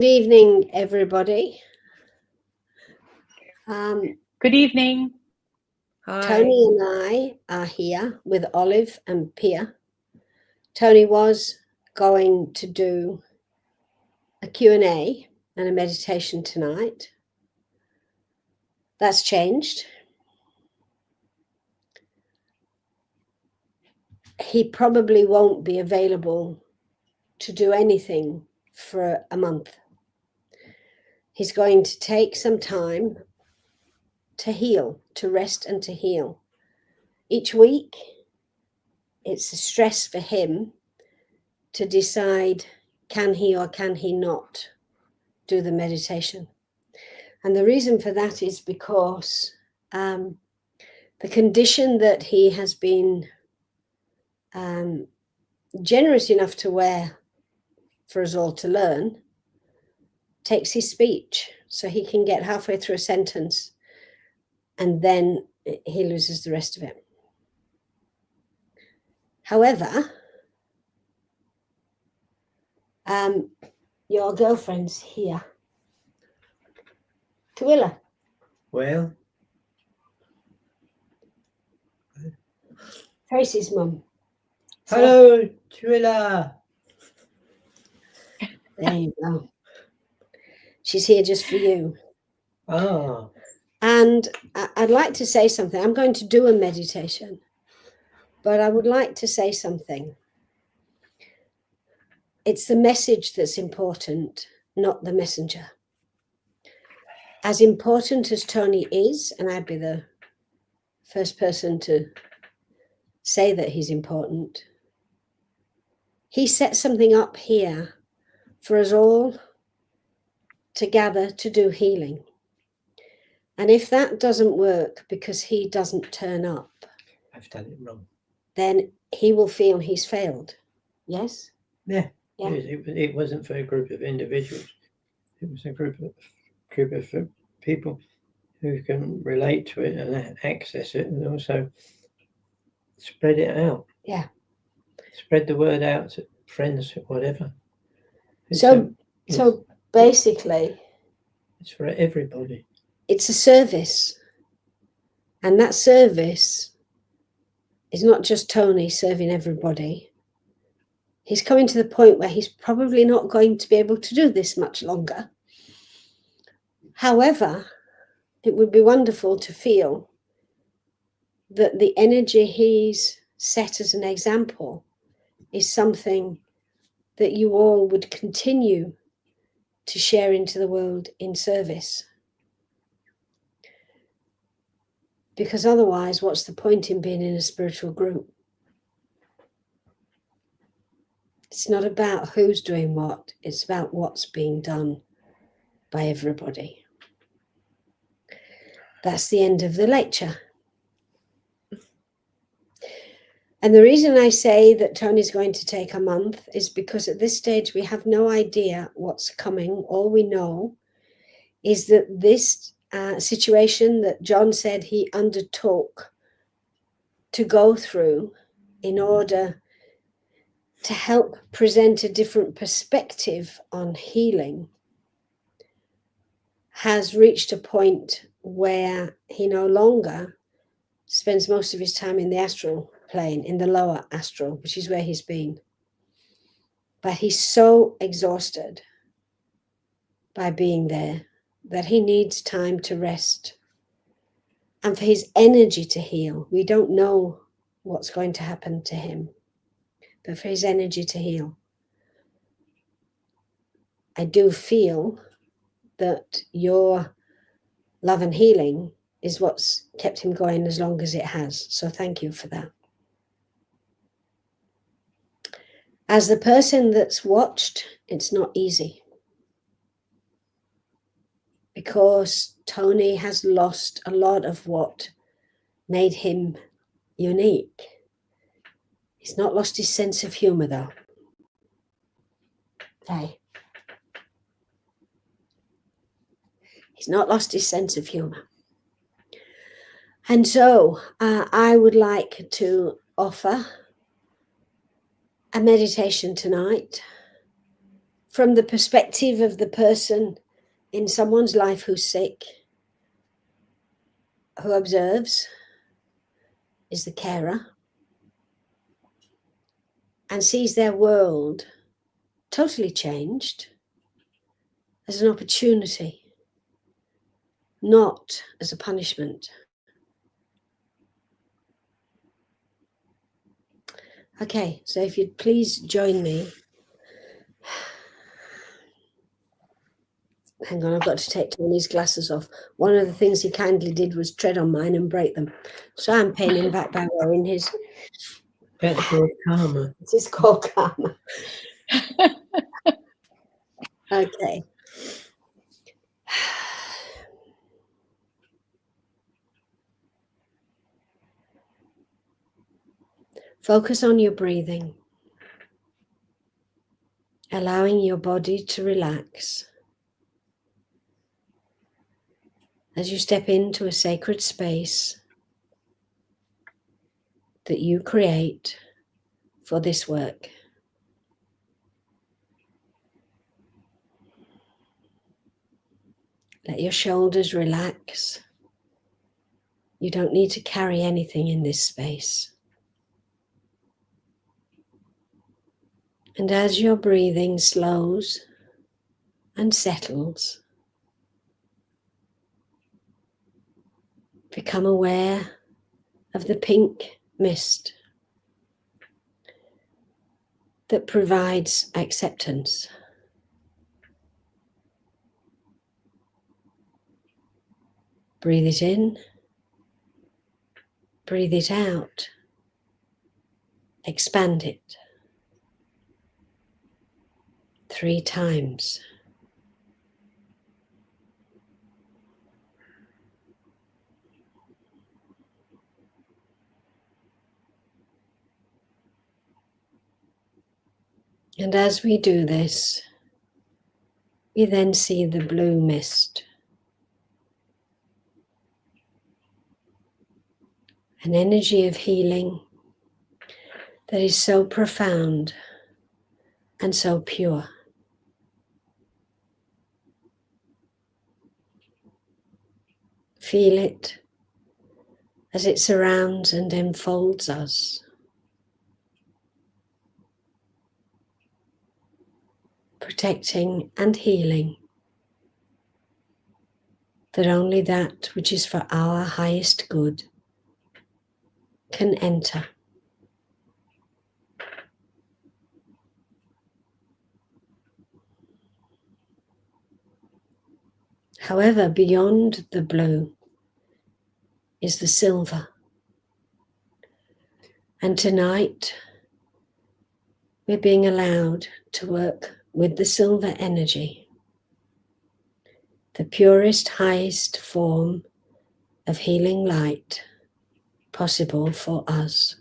Good evening, everybody. Good evening. Hi. Tony and I are here with Olive and Pia. Tony was going to do a Q&A and a meditation tonight. That's changed. He probably won't be available to do anything for a month. He's going to take some time to heal, to rest and to heal. Each week, it's a stress for him to decide, can he or can he not do the meditation? And the reason for that is because the condition that he has been generous enough to wear for us all to learn takes his speech, so he can get halfway through a sentence and then he loses the rest of it. However, your girlfriend's here. Twilla. Well, Tracy's mum. hello, Twilla. There you go. She's here just for you. Ah, And I'd like to say something. I'm going to do a meditation, but I would like to say something. It's the message that's important, not the messenger. As important as Tony is, and I'd be the first person to say that he's important, he set something up here for us all to gather to do healing. And if that doesn't work because he doesn't turn up, I've done it wrong. then he will feel he's failed. Yes? Yeah. Yeah. It wasn't for a group of individuals. It was a group of people who can relate to it and access it, and also spread it out. Yeah. Spread the word out to friends, whatever. So basically, it's for everybody. it's a service. And that service is not just Tony serving everybody. He's coming to the point where he's probably not going to be able to do this much longer. However, it would be wonderful to feel that the energy he's set as an example is something that you all would continue to share into the world in service. Because otherwise, what's the point in being in a spiritual group? It's not about who's doing what, it's about what's being done by everybody. That's the end of the lecture. And the reason I say that Tony's going to take a month is because at this stage we have no idea what's coming. All we know is that this situation that John said he undertook to go through in order to help present a different perspective on healing has reached a point where he no longer spends most of his time in the astral plane, in the lower astral, which is where he's been. But he's so exhausted by being there that he needs time to rest and for his energy to heal. We don't know what's going to happen to him, but for his energy to heal. I do feel that your love and healing is what's kept him going as long as it has. So thank you for that. As the person that's watched, it's not easy because Tony has lost a lot of what made him unique. He's not lost his sense of humor though. Hey. He's not lost his sense of humor. And so I would like to offer a meditation tonight from the perspective of the person in someone's life who's sick, who observes, is the carer, and sees their world totally changed as an opportunity, not as a punishment. Okay, so if you'd please join me. Hang on, I've got to take Tony's glasses off. One of the things he kindly did was tread on mine and break them. So I'm paying him back by wearing his. That's called karma. It is called karma. Okay. Focus on your breathing, allowing your body to relax as you step into a sacred space that you create for this work. Let your shoulders relax. You don't need to carry anything in this space. And as your breathing slows and settles, become aware of the pink mist that provides acceptance. Breathe it in, breathe it out, expand it 3 times. And as we do this, we then see the blue mist, an energy of healing that is so profound and so pure. Feel it as it surrounds and enfolds us, protecting and healing, that only that which is for our highest good can enter. However, beyond the blue is the silver. And tonight, we're being allowed to work with the silver energy, the purest, highest form of healing light possible for us.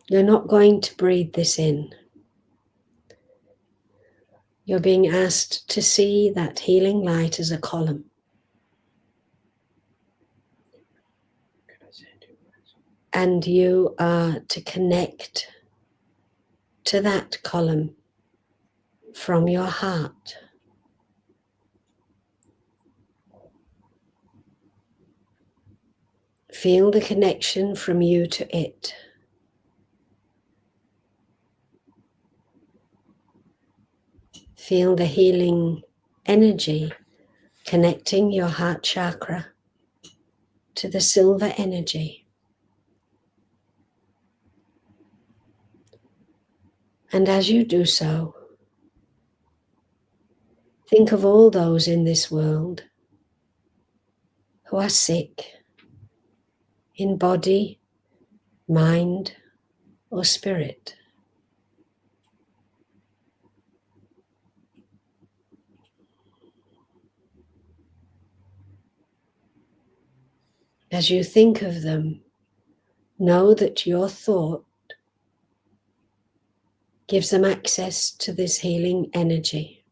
You're not going to breathe this in. You're being asked to see that healing light as a column. And you are to connect to that column from your heart. Feel the connection from you to it. Feel the healing energy connecting your heart chakra to the silver energy. And as you do so, think of all those in this world who are sick in body, mind, or spirit. As you think of them, know that your thought gives them access to this healing energy.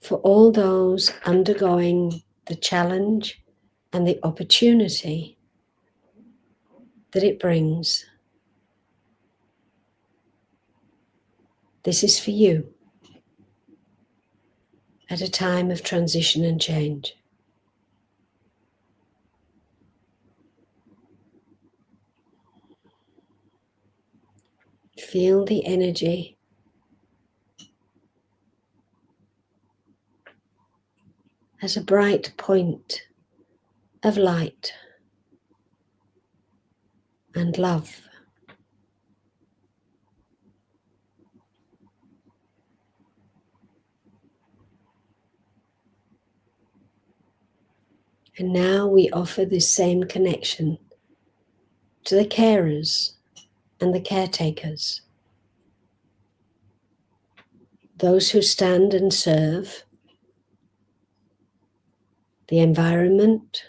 For all those undergoing the challenge and the opportunity that it brings. This is for you at a time of transition and change. Feel the energy as a bright point of light and love. And now we offer this same connection to the carers and the caretakers, those who stand and serve the environment,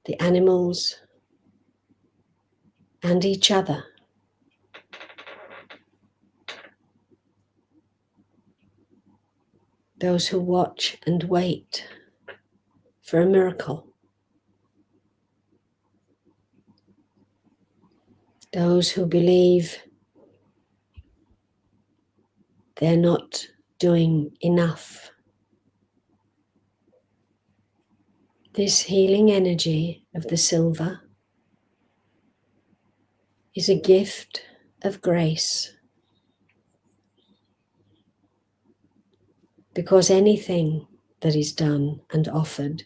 the animals, and each other. Those who watch and wait for a miracle. Those who believe they're not doing enough. This healing energy of the silver is a gift of grace, because anything that is done and offered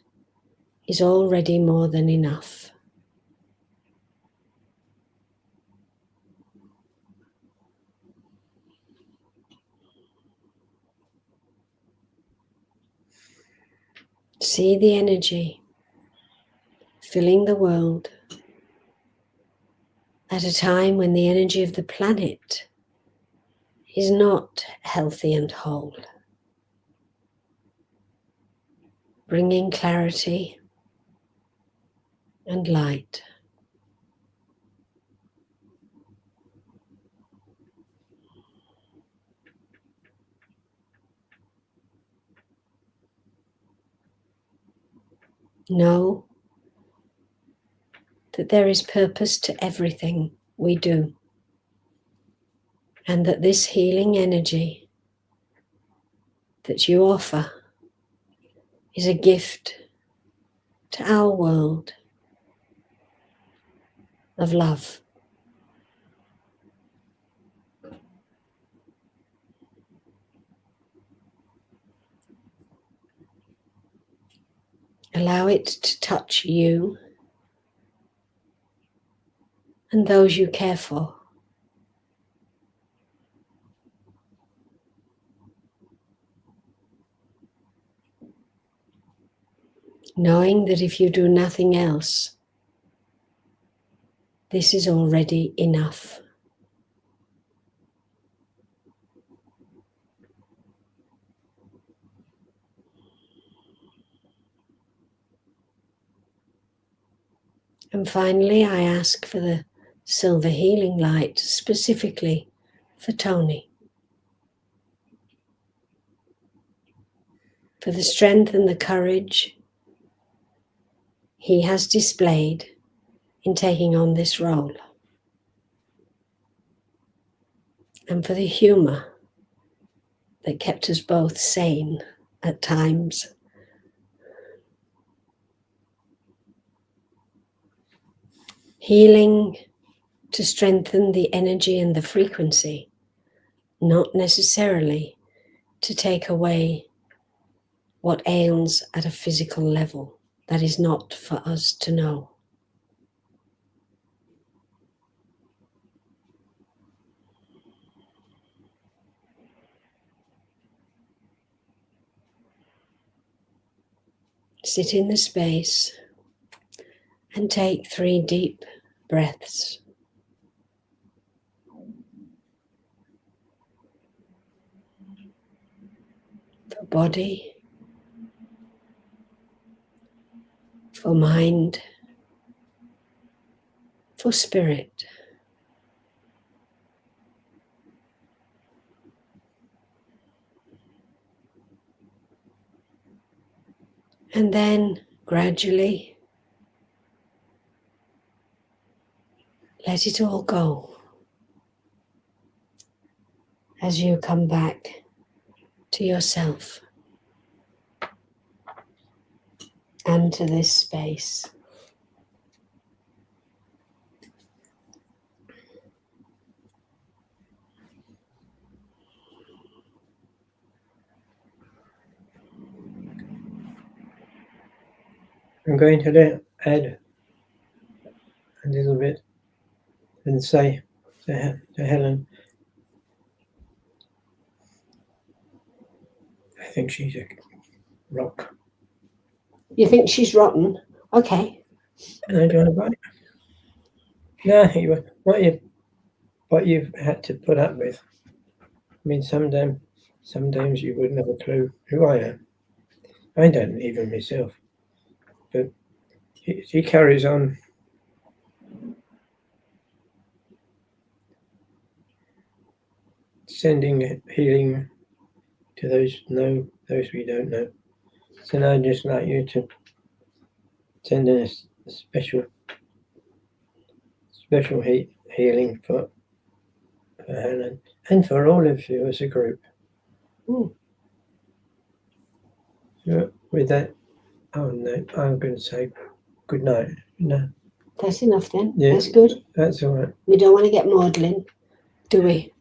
is already more than enough. See the energy filling the world at a time when the energy of the planet is not healthy and whole, bringing clarity and light. Know that there is purpose to everything we do, and that this healing energy that you offer is a gift to our world of love. Allow it to touch you and those you care for. Knowing that if you do nothing else, this is already enough. And finally, I ask for the silver healing light specifically for Tony, for the strength and the courage he has displayed in taking on this role, and for the humor that kept us both sane at times. Healing to strengthen the energy and the frequency, not necessarily to take away what ails at a physical level. That is not for us to know. Sit in the space and take 3 deep breaths. For body, for mind, for spirit. And then gradually let it all go as you come back to yourself and to this space. I'm going to add a little bit and say to Helen, I think she's a rock. You think she's rotten? Okay. No, do you want to bite? No, what you've had to put up with. I mean, sometimes you wouldn't have a clue who I am. I don't even myself. But she carries on. Sending healing to those those we don't know. So now I'd just like you to send in a special healing for Helen and for all of you as a group. Mm. So with that, oh no, I'm going to say good night. No, That's enough then. Yeah. That's good. that's all right. We don't want to get maudlin, do we?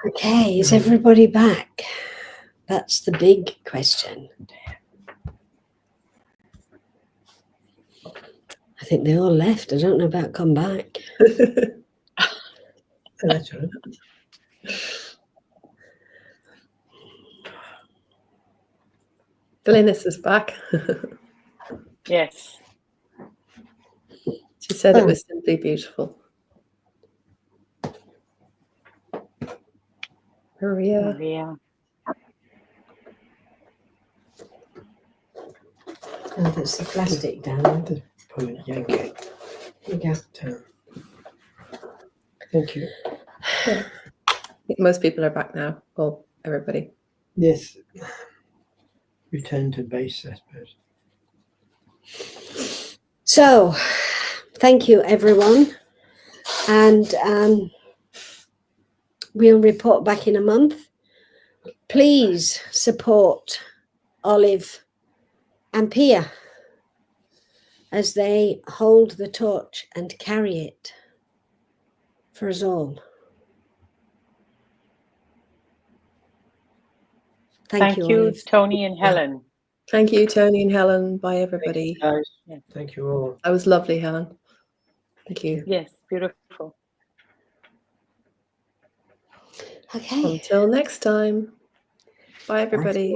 Okay, is everybody back? That's the big question. I think they all left. I don't know about come back. That's all right. Glynis is back. Yes. She said it was simply beautiful. Maria. Maria. Oh, that's the plastic down. Just pull it, yank it There you go. down. Thank you. I think most people are back now. Well, everybody. Yes. Return to base, I suppose. So, thank you, everyone. And we'll report back in a month. Please support Olive and Pia as they hold the torch and carry it for us all. Thank you, Olive. Tony and Helen. Thank you, Tony and Helen. Bye, everybody. Guys, Yeah. thank you all. That was lovely, Helen. Thank you. Yes, beautiful. Okay. Until next time. Bye, everybody.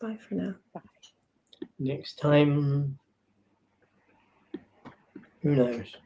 Bye. Bye for now. Next time, who knows?